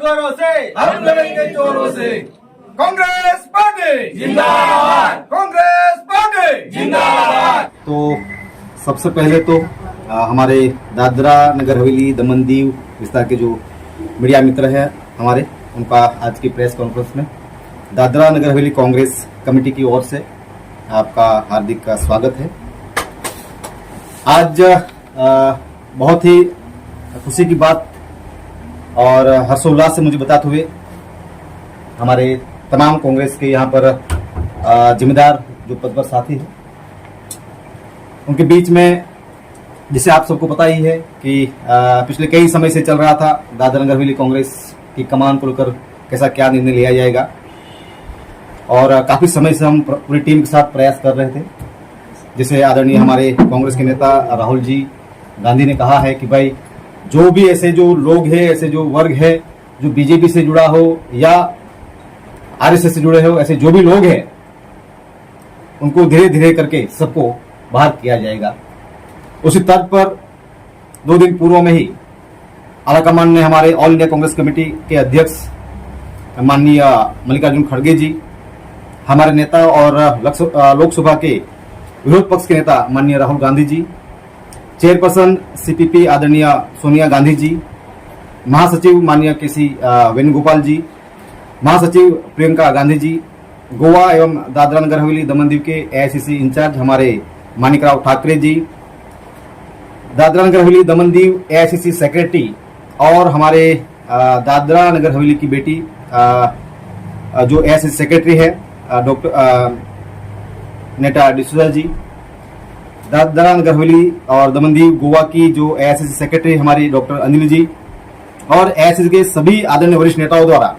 चोरों से हम लड़ेंगे चोरों से। कांग्रेस पार्टी जिंदाबाद, कांग्रेस पार्टी जिंदाबाद। तो सबसे पहले तो हमारे दादरा नगर हवेली दमन दीव विस्तार के जो मीडिया मित्र हैं हमारे, उनका आज की प्रेस कॉन्फ्रेंस में दादरा नगर हवेली कांग्रेस कमेटी की ओर से आपका हार्दिक स्वागत है। आज बहुत ही खुशी की बात और हर्षोल्लास से मुझे बताते हुए हमारे तमाम कांग्रेस के यहाँ पर जिम्मेदार जो पद पर साथी हैं उनके बीच में, जिसे आप सबको पता ही है कि पिछले कई समय से चल रहा था दादरा नगर हवेली कांग्रेस की कमान को लेकर कैसा क्या निर्णय लिया जाएगा, और काफी समय से हम पूरी टीम के साथ प्रयास कर रहे थे। जिसे आदरणीय हमारे कांग्रेस के नेता राहुल जी गांधी ने कहा है कि भाई जो भी ऐसे जो लोग हैं, ऐसे जो वर्ग है जो बीजेपी से जुड़ा हो या आरएसएस से जुड़े हो, ऐसे जो भी लोग हैं उनको धीरे धीरे करके सबको बाहर किया जाएगा। उसी तर्क पर 2 दिन पूर्व में ही आलाकमान ने हमारे ऑल इंडिया कांग्रेस कमेटी के अध्यक्ष माननीय मल्लिकार्जुन खड़गे जी, हमारे नेता और लोकसभा के विरोध पक्ष के नेता माननीय राहुल गांधी जी, चेयरपर्सन सीपीपी आदरणीय सोनिया गांधी जी, महासचिव माननीय केसी वेणुगोपाल जी, महासचिव प्रियंका गांधी जी, गोवा एवं दादरा नगर हवेली दमन दीव के एआईसीसी इंचार्ज हमारे मानिकराव ठाकरे जी, दादरा नगर हवेली दमन दीव एआईसीसी सेक्रेटरी और हमारे दादरा नगर हवेली की बेटी जो एआईसीसी सेक्रेटरी है डॉक्टर नेटा डिसूजा जी, दादरा नगर हवेली और दमन दीव गोवा की जो एआईसीसी सेक्रेटरी हमारी डॉक्टर अनिल जी, और एआईसीसी के सभी आदरणीय वरिष्ठ नेताओं द्वारा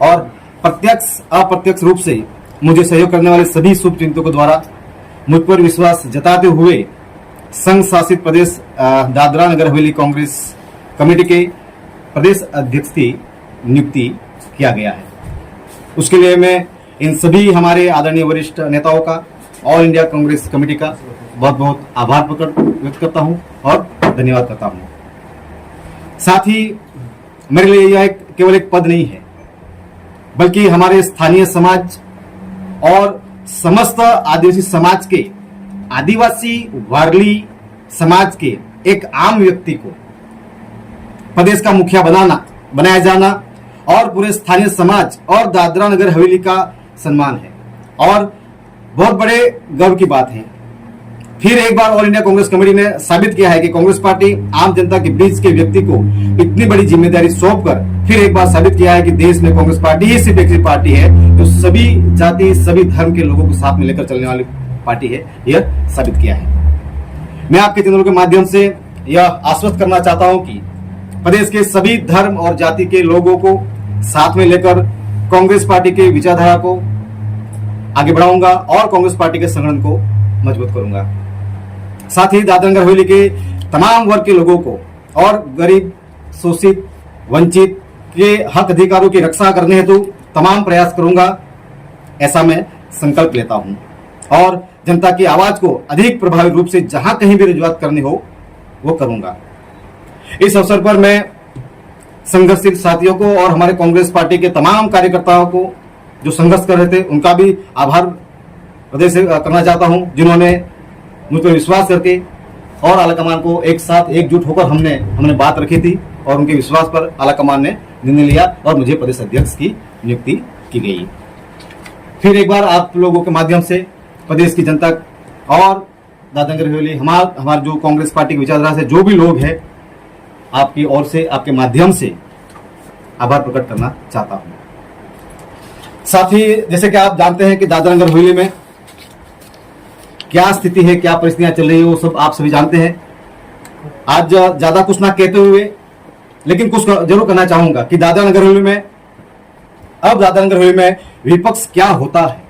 और प्रत्यक्ष अप्रत्यक्ष रूप से मुझे सहयोग करने वाले सभी शुभचिंतकों द्वारा मुझ पर विश्वास जताते हुए संघ शासित प्रदेश दादरा नगर हवेली कांग्रेस कमेटी के प्रदेश अध्यक्ष की नियुक्ति किया गया है। उसके लिए मैं इन सभी हमारे आदरणीय वरिष्ठ नेताओं का, ऑल इंडिया कांग्रेस कमेटी का बहुत बहुत आभार व्यक्त करता हूं और धन्यवाद करता हूं। साथ ही मेरे लिए यह केवल एक पद नहीं है, बल्कि हमारे स्थानीय समाज और समस्त आदिवासी समाज के, आदिवासी वारली समाज के एक आम व्यक्ति को प्रदेश का मुखिया बनाया जाना और पूरे स्थानीय समाज और दादरा नगर हवेली का सम्मान है और बहुत बड़े गर्व की बात है। फिर एक बार ऑल इंडिया कांग्रेस कमेटी ने साबित किया है कि कांग्रेस पार्टी आम जनता के बीच के व्यक्ति को इतनी बड़ी जिम्मेदारी सौंपकर फिर एक बार साबित किया है कि देश में कांग्रेस पार्टी ही सिर्फ एक पार्टी है जो सभी जाति सभी धर्म के लोगों को साथ में लेकर चलने वाली पार्टी है, यह साबित किया है। मैं आपके चैनल के माध्यम से यह आश्वस्त करना चाहता हूं कि प्रदेश के सभी धर्म और जाति के लोगों को साथ में लेकर कांग्रेस पार्टी के विचारधारा को आगे बढ़ाऊंगा और कांग्रेस पार्टी के संगठन को मजबूत करूंगा। साथ ही दादरा नगर हवेली के तमाम वर्ग के लोगों को और गरीब, शोषित, वंचित के हक अधिकारों की रक्षा करने हेतु तमाम प्रयास करूंगा, ऐसा मैं संकल्प लेता हूं और जनता की आवाज को अधिक प्रभावी रूप से जहां कहीं भी रजूआत करनी हो वो करूंगा। इस अवसर पर मैं संघर्षशील साथियों को और हमारे कांग्रेस पार्टी के तमाम कार्यकर्ताओं को जो संघर्ष कर रहे थे उनका भी आभार हृदय से करना चाहता हूं, जिन्होंने मुझ पर विश्वास करके और आलाकमान को एक साथ एकजुट होकर हमने बात रखी थी और उनके विश्वास पर आलाकमान ने निर्णय लिया और मुझे प्रदेश अध्यक्ष की नियुक्ति की गई। फिर एक बार आप लोगों के माध्यम से प्रदेश की जनता और दादरा नगर हवेली हमारे जो कांग्रेस पार्टी की विचारधारा से जो भी लोग हैं, आपकी ओर से, आपके माध्यम से आभार प्रकट करना चाहता हूं। साथ ही जैसे कि आप जानते हैं कि दादरा नगर हवेली में क्या स्थिति है, क्या परिस्थितियां चल रही है, वो सब आप सभी जानते हैं। आज ज्यादा कुछ ना कहते हुए लेकिन कुछ जरूर कहना चाहूंगा कि दादरा नगर हवेली में विपक्ष क्या होता है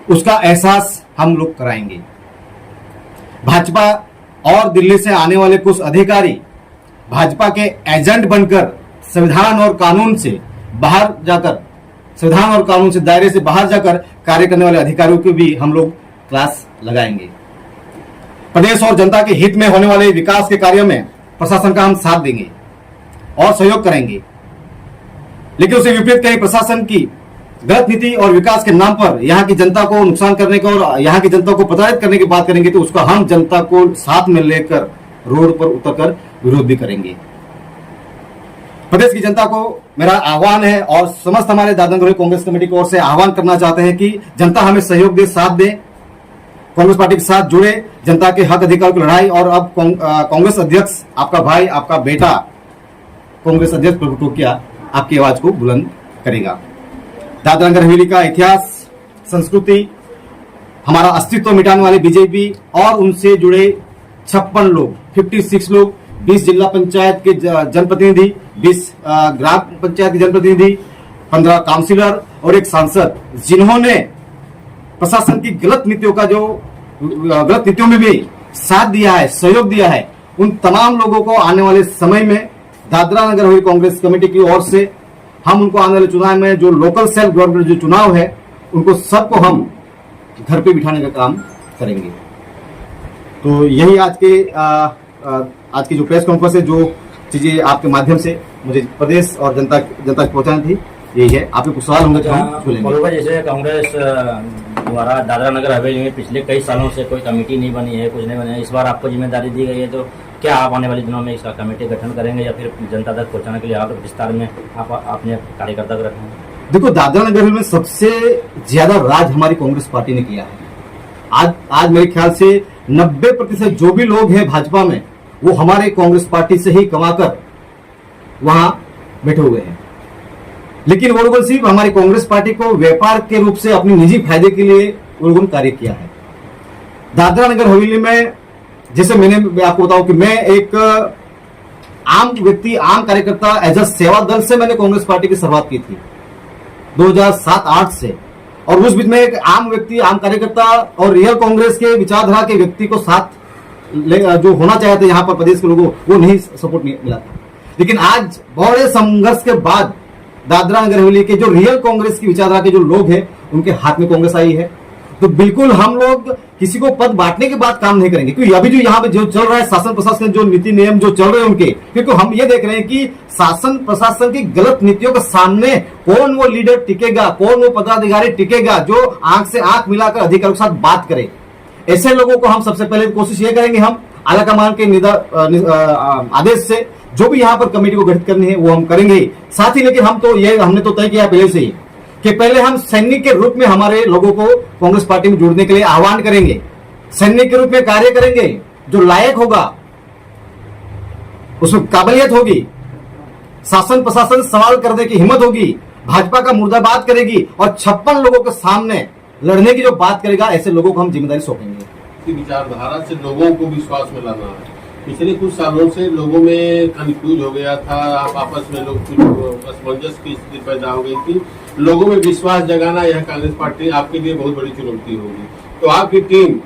उसका एहसास हम लोग कराएंगे। भाजपा और दिल्ली से आने वाले कुछ अधिकारी भाजपा के एजेंट बनकर संविधान और कानून से दायरे से बाहर जाकर कार्य करने वाले अधिकारियों को भी हम लोग क्लास लगाएंगे। प्रदेश और जनता के हित में होने वाले विकास के कार्यों में प्रशासन का हम साथ देंगे और सहयोग करेंगे। लेकिन उसके विपरीत कहीं प्रशासन की गलत नीति और विकास के नाम पर यहाँ की जनता को नुकसान करने का और यहाँ की जनता को प्रताड़ित करने की बात करेंगे तो उसका हम जनता को साथ में लेकर रोड पर उतरकर विरोध भी करेंगे। प्रदेश की जनता को मेरा आह्वान है और समस्त हमारे दादरा कांग्रेस कमेटी की ओर से आह्वान करना चाहते हैं कि जनता हमें सहयोग दे, साथ दे, कांग्रेस पार्टी के साथ जुड़े, जनता के हक अधिकार की लड़ाई। और अब कांग्रेस अध्यक्ष आपका भाई, आपका बेटा कांग्रेस अध्यक्ष प्रभु टोकिया आपकी आवाज को बुलंद करेगा। दादरा नगर हवेली का इतिहास, संस्कृति, हमारा अस्तित्व मिटाने वाले बीजेपी और उनसे जुड़े 56 लोग, 56 लोग, 20 जिला पंचायत के जनप्रतिनिधि, 20 ग्राम पंचायत के जनप्रतिनिधि, 15 काउंसिलर और एक सांसद, जिन्होंने प्रशासन की गलत नीतियों में भी साथ दिया है, सहयोग दिया है, उन तमाम लोगों को आने वाले समय में दादरा नगर हवेली कांग्रेस कमेटी की ओर से हम उनको आने वाले चुनाव में जो लोकल सेल्फ गवर्नमेंट जो चुनाव है उनको सबको हम घर पे बिठाने का काम करेंगे। तो यही आज की जो प्रेस कॉन्फ्रेंस है, जो चीजें आपके माध्यम से मुझे प्रदेश और जनता को पहुंचानी थी, यही है। आपके कुछ सवाल होंगे तो हम बोलेंगे। जैसे कांग्रेस द्वारा दादरा नगर हवेली में पिछले कई सालों से कोई कमेटी नहीं बनी है, कुछ नहीं बना है, इस बार आपको जिम्मेदारी दी गई है, तो क्या आप आने वाले दिनों में इसका कमेटी गठन करेंगे या फिर जनता तक पहुंचाने के लिए आप विस्तार में आप अपने कार्यकर्ता को रखेंगे? देखो, दादरा नगर हवेली में सबसे ज्यादा राज हमारी कांग्रेस पार्टी ने किया है। आज मेरे ख्याल से 90% जो भी लोग हैं भाजपा में, वो हमारे कांग्रेस पार्टी से ही कमाकर वहां बैठे हुए हैं। लेकिन वो लोगों ने सिर्फ हमारी कांग्रेस पार्टी को व्यापार के रूप से अपनी निजी फायदे के लिए वो लोगों ने कार्य किया है। दादरा नगर हवेली में जैसे मैं आपको बताऊं कि मैं एक आम व्यक्ति, आम कार्यकर्ता, एज अ सेवा दल से मैंने कांग्रेस पार्टी की शुरुआत की थी 2007-8 से। और उस बीच में एक आम व्यक्ति, आम कार्यकर्ता और रियल कांग्रेस के विचारधारा के व्यक्ति को साथ जो होना चाहते यहाँ पर प्रदेश के लोगों, वो नहीं सपोर्ट मिला था। लेकिन आज बड़े संघर्ष के बाद दादरा नगर हवेली के जो रियल कांग्रेस की विचारधारा के जो लोग हैं, उनके हाथ में कांग्रेस आई है। तो बिल्कुल हम लोग किसी को पद बांटने के बाद काम नहीं करेंगे, क्योंकि अभी जो यहाँ पे जो चल रहा है शासन प्रशासन जो नीति नियम जो चल रहे हैं उनके, क्योंकि हम ये देख रहे हैं कि शासन प्रशासन की गलत नीतियों के सामने कौन वो लीडर टिकेगा, कौन वो पदाधिकारी टिकेगा जो आंख से आंख मिलाकर अधिकारियों के साथ बात करे। ऐसे लोगों को हम सबसे पहले कोशिश ये करेंगे, हम आला कमान के आदेश से जो भी यहाँ पर कमेटी को गठित करनी है वो हम करेंगे साथ ही। लेकिन हमने तो तय किया पहले से ही कि पहले हम सैनिक के रूप में हमारे लोगों को कांग्रेस पार्टी में जुड़ने के लिए आह्वान करेंगे, सैनिक के रूप में कार्य करेंगे, जो लायक होगा, उसमें काबिलियत होगी, शासन प्रशासन सवाल करने की हिम्मत होगी, भाजपा का मुर्दाबाद करेगी और 56 लोगों के सामने लड़ने की जो बात करेगा, ऐसे लोगों को हम जिम्मेदारी सौंपेंगे। विचारधारा से लोगों को विश्वास में लाना है। पिछले कुछ सालों से लोगों में कंफ्यूज हो गया था, आप आपस में लोग असमंजस की स्थिति पैदा हो गई थी। लोगों में विश्वास जगाना यह कांग्रेस पार्टी आपके लिए बहुत बड़ी चुनौती होगी। तो आपकी टीम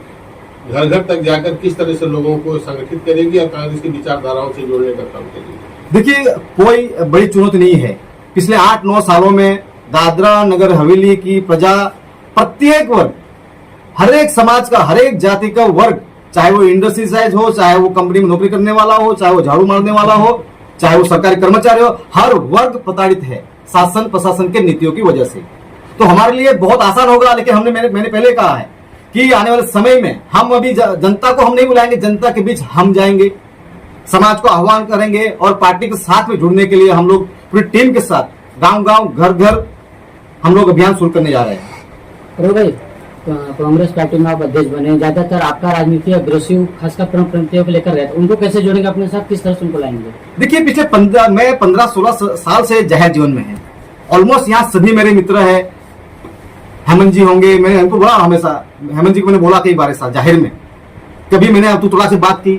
घर घर तक जाकर किस तरह से लोगों को संगठित करेगी और कांग्रेस की विचारधाराओं से जोड़ने का काम करेगी? देखिए, कोई बड़ी चुनौती नहीं है। पिछले 8-9 सालों में दादरा नगर हवेली की प्रजा, प्रत्येक वर्ग, हर एक समाज का, हर एक जाति का वर्ग, चाहे वो इंडस्ट्री साइज हो, चाहे वो कंपनी में नौकरी करने वाला हो, चाहे वो झाड़ू मारने वाला हो, चाहे वो सरकारी कर्मचारी हो, हर वर्ग प्रताड़ित है शासन प्रशासन के नीतियों की वजह से। तो हमारे लिए बहुत आसान होगा, लेकिन मैंने पहले कहा है कि आने वाले समय में हम अभी जनता को हम नहीं बुलाएंगे, जनता के बीच हम जाएंगे, समाज को आह्वान करेंगे और पार्टी के साथ में जुड़ने के लिए हम लोग पूरी टीम के साथ गांव-गांव, घर-घर हम लोग अभियान शुरू करने जा रहे हैं। अरे भाई, कांग्रेस पार्टी में आप अध्यक्ष बने, ज्यादातर आपका राजनीति अग्रेसिव खासकर परंपराओं को लेकर रहता है, उनको कैसे जोड़ेंगे अपने साथ, किस तरह से उनको लाएंगे? देखिए, पिछले 15-16 साल से जाहिर जीवन में है। ऑलमोस्ट यहाँ सभी मेरे मित्र है। हेमंत जी होंगे, मैंने उनको बोला हमेशा, हेमंत जी को मैंने बोला कई बार ऐसा जाहिर में, कभी मैंने थोड़ा से बात की,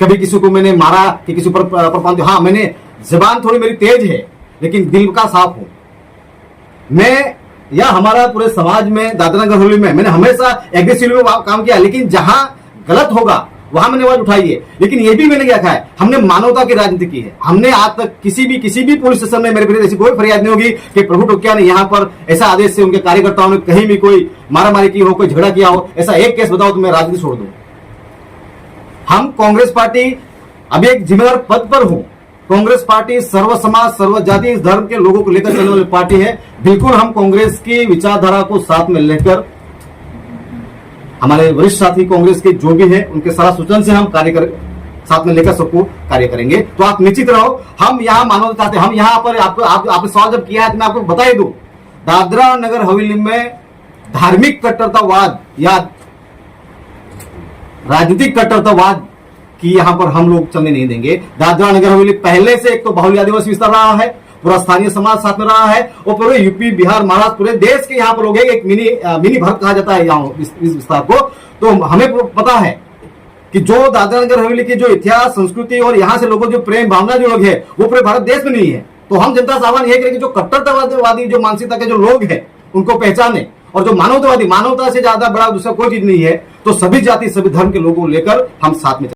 कभी किसी को मैंने मारा कि किसी पर हाँ, मैंने जबान थोड़ी मेरी तेज है लेकिन दिल का साफ हूं मैं। या हमारा पूरे समाज में दादरा नगर हवेली में मैंने हमेशा एग्रेसिव काम किया, लेकिन जहां गलत होगा वहां मैंने आवाज उठाई है। लेकिन ये भी मैंने क्या कहा है, हमने मानवता की राजनीति की है। हमने आज तक किसी भी पुलिस स्टेशन में मेरे विरुद्ध ऐसी कोई फरियाद नहीं होगी कि प्रभु टोकिया ने यहाँ पर ऐसा आदेश से उनके कार्यकर्ताओं ने कहीं भी कोई मारामारी की हो, कोई झगड़ा किया हो, ऐसा एक केस बताओ तो मैं राजनीति छोड़ दूं। हम कांग्रेस पार्टी अभी एक जिम्मेदार पद पर हूं, कांग्रेस पार्टी सर्व समाज सर्व जाति धर्म के लोगों को लेकर चलने वाली पार्टी है। बिल्कुल हम कांग्रेस की विचारधारा को साथ में लेकर हमारे वरिष्ठ साथी कांग्रेस के जो भी है उनके सलाह सूचन से हम साथ में लेकर सबको कार्य करेंगे। तो आप निश्चित रहो, हम यहाँ मानवता चाहते हैं। हम यहाँ पर आपने सवाल जब किया है तो मैं आपको बता ही दूं, दादरा नगर हवेली में धार्मिक कट्टरतावाद या राजनीतिक कट्टरतावाद की यहाँ पर हम लोग चलने नहीं देंगे। दादरा नगर हवेली पहले से एक तो बाहुल्य आदिवासी विस्तार रहा है, पूरा स्थानीय समाज साथ में रहा है और पूरे यूपी बिहार महाराष्ट्र पूरे देश के यहाँ पर लोग एक मिनी भारत कहा जाता है यहाँ इस विस्तार को। तो हमें पता है कि जो दादरा नगर हवेली की जो इतिहास संस्कृति और यहाँ से लोगों जो प्रेम भावना जो लोग है वो पूरे भारत देश में नहीं है। तो हम जनता से आह्वान यह करें कि जो कट्टरतावादी जो मानसिकता के जो लोग हैं उनको पहचाने और जो मानवतावादी, मानवता से ज्यादा बड़ा दूसरा कोई चीज नहीं है, तो सभी जाति सभी धर्म के लोगों को लेकर हम साथ में